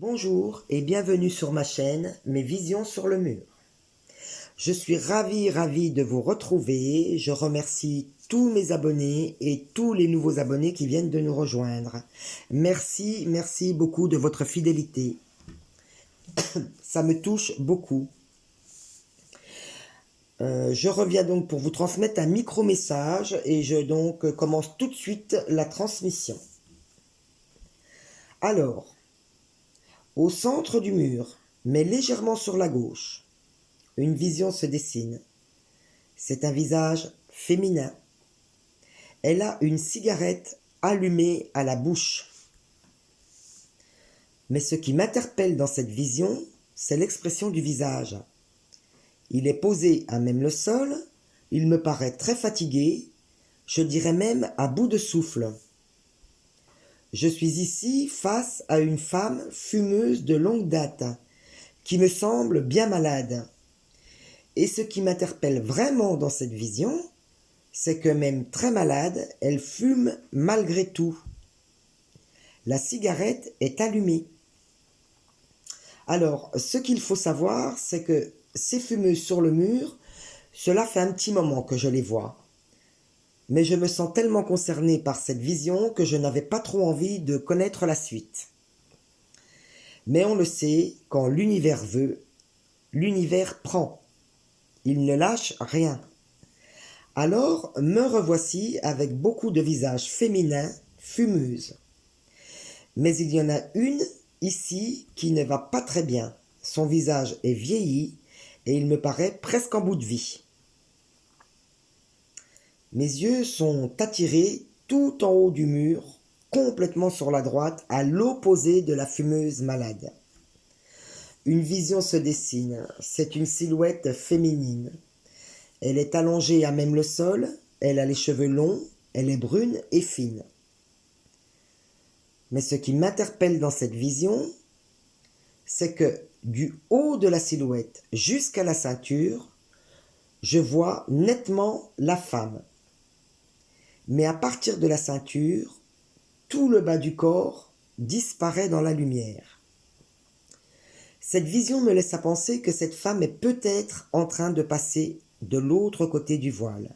Bonjour et bienvenue sur ma chaîne Mes Visions sur le mur. Je suis ravi de vous retrouver. Je remercie tous mes abonnés et tous les nouveaux abonnés qui viennent de nous rejoindre. Merci beaucoup de votre fidélité. Ça me touche beaucoup. Je reviens donc pour vous transmettre un micro-message et je commence tout de suite la transmission. Alors, au centre du mur, mais légèrement sur la gauche, une vision se dessine. C'est un visage féminin. Elle a une cigarette allumée à la bouche. Mais ce qui m'interpelle dans cette vision, c'est l'expression du visage. Il est posé à même le sol, il me paraît très fatigué, je dirais même à bout de souffle. Je suis ici face à une femme fumeuse de longue date, qui me semble bien malade. Et ce qui m'interpelle vraiment dans cette vision, c'est que même très malade, elle fume malgré tout. La cigarette est allumée. Alors, ce qu'il faut savoir, c'est que ces fumeuses sur le mur, cela fait un petit moment que je les vois. Mais je me sens tellement concerné par cette vision que je n'avais pas trop envie de connaître la suite. Mais on le sait, quand l'univers veut, l'univers prend. Il ne lâche rien. Alors me revoici avec beaucoup de visages féminins, fumeuses. Mais il y en a une ici qui ne va pas très bien. Son visage est vieilli et il me paraît presque en bout de vie. Mes yeux sont attirés tout en haut du mur, complètement sur la droite, à l'opposé de la fumeuse malade. Une vision se dessine, c'est une silhouette féminine. Elle est allongée à même le sol, elle a les cheveux longs, elle est brune et fine. Mais ce qui m'interpelle dans cette vision, c'est que du haut de la silhouette jusqu'à la ceinture, je vois nettement la femme. Mais à partir de la ceinture, tout le bas du corps disparaît dans la lumière. Cette vision me laisse à penser que cette femme est peut-être en train de passer de l'autre côté du voile.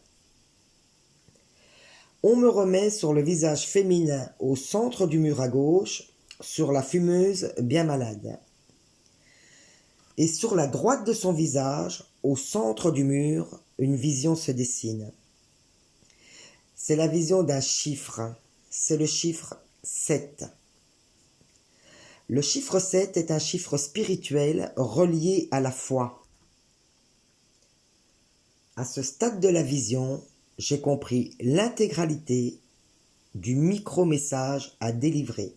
On me remet sur le visage féminin au centre du mur à gauche, sur la fumeuse bien malade. Et sur la droite de son visage, au centre du mur, une vision se dessine. C'est la vision d'un chiffre, c'est le chiffre 7. Le chiffre 7 est un chiffre spirituel relié à la foi. À ce stade de la vision, j'ai compris l'intégralité du micro-message à délivrer.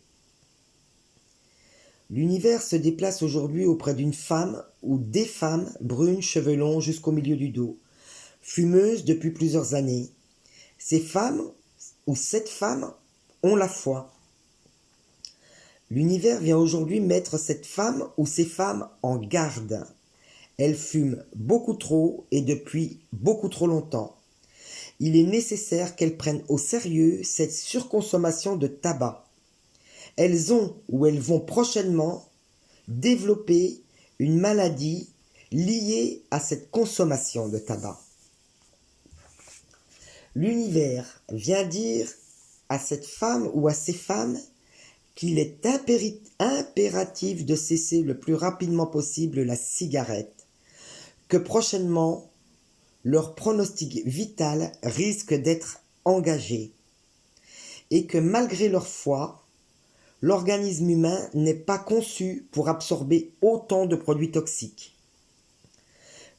L'univers se déplace aujourd'hui auprès d'une femme ou des femmes brunes, cheveux longs jusqu'au milieu du dos, fumeuses depuis plusieurs années. Ces femmes ou cette femme ont la foi. L'univers vient aujourd'hui mettre cette femme ou ces femmes en garde. Elles fument beaucoup trop et depuis beaucoup trop longtemps. Il est nécessaire qu'elles prennent au sérieux cette surconsommation de tabac. Elles ont ou elles vont prochainement développer une maladie liée à cette consommation de tabac. L'univers vient dire à cette femme ou à ces femmes qu'il est impératif de cesser le plus rapidement possible la cigarette, que prochainement leur pronostic vital risque d'être engagé et que malgré leur foi, l'organisme humain n'est pas conçu pour absorber autant de produits toxiques.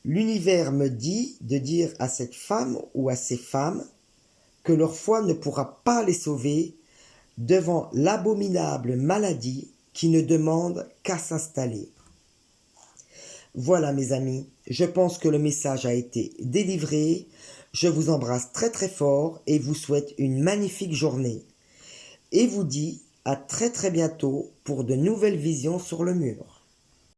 L'univers me dit de dire à cette femme ou à ces femmes que leur foi ne pourra pas les sauver devant l'abominable maladie qui ne demande qu'à s'installer. Voilà mes amis, je pense que le message a été délivré. Je vous embrasse très fort et vous souhaite une magnifique journée. Et vous dis à très bientôt pour de nouvelles visions sur le mur.